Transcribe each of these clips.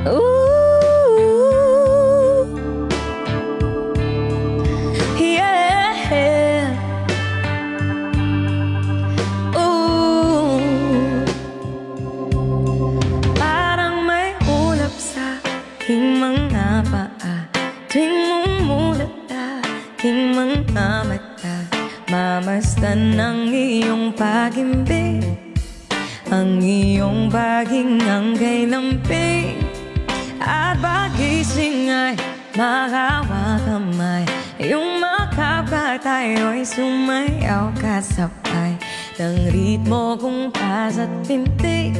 Ooh, yeah. Ooh, parang may ulap sa aking mga paa tuwing mumulat aking mga mata. Mamasdan ang iyong pag-ibig, ang iyong bagingang kay lamping. At pagising ay makawag kamay, iyong makapka tayo'y sumayaw kasabay ng ritmo kung pasa't pintig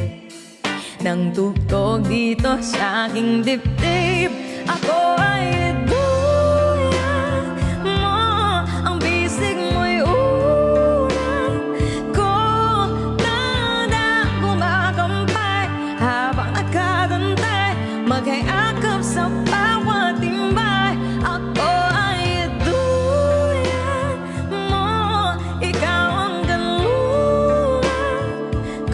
ng tugtog dito sa aking dibdib. Ako ay duyan mo, ang bisig mo'y ulan ko. Nada kumakampay habang nakatantay, magkayakap sa bawat timbay. Ako ay duyan mo, ikaw ang kanluran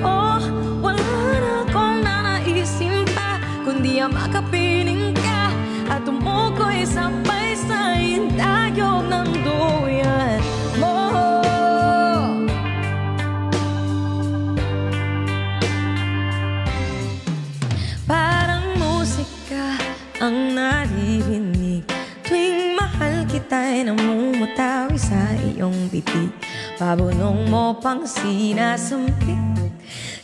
ko. Wala na akong nanaisin pa kundi ang makapiling ka at tumukoy sabay-sayin tayo ng duyan mo. Parang musika ang naririnig tuwing mahal kita'y namumutawi sa iyong bibig. Pabunong mo pang sinasampit,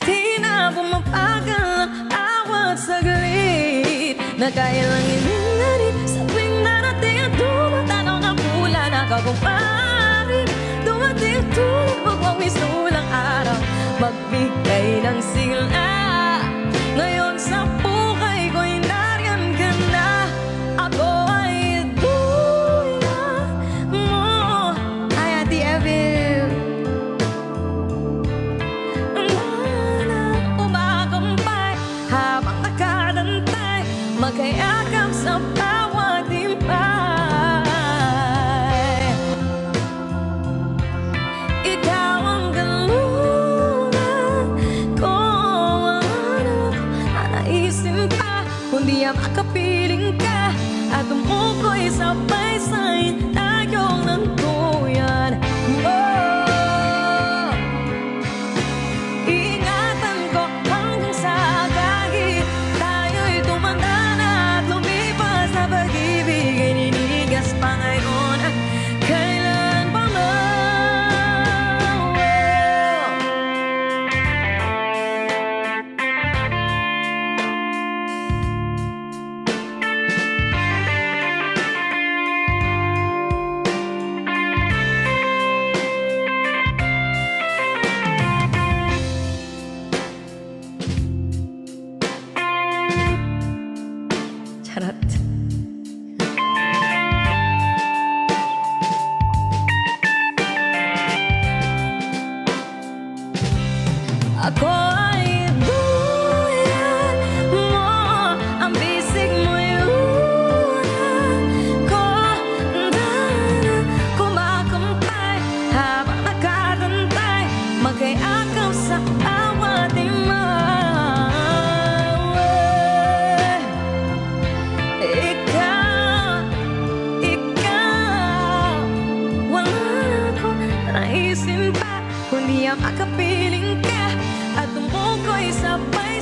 di na pumapagal ang awat saglit na kaya lang iningarin sa tuwing narating at dumatanaw na pula na kakumari. Dumating at tulad magwawis tulang araw, magbigay ng sigla. Ngayon sa buhay ko'y nariyan ka na. Ako ay duyan mo. Ay, Ate Evil, na umakampay habang nakadantay, magkayakap sa bawat timbay. Ikaw ang kanluran ko. Wala na akong nanaisin pa kundi ang makapiling ka at tumukoy sabay-sayin tayo ng duyan mo. Iingatan ko hanggang sa kahit tayo'y tumanda na at lumipas na pag-ibig ay ninigas pa ngayon at kailan pa man. Charot. Ako ay duyan mo, ang bisig mo'y ulan ko. Dana kumakampay habang nakatantay, magkayakap sa bawat timbay. Ikaw, wala na akong naisin pa kundi ang makapiling ka at tumukoy sabay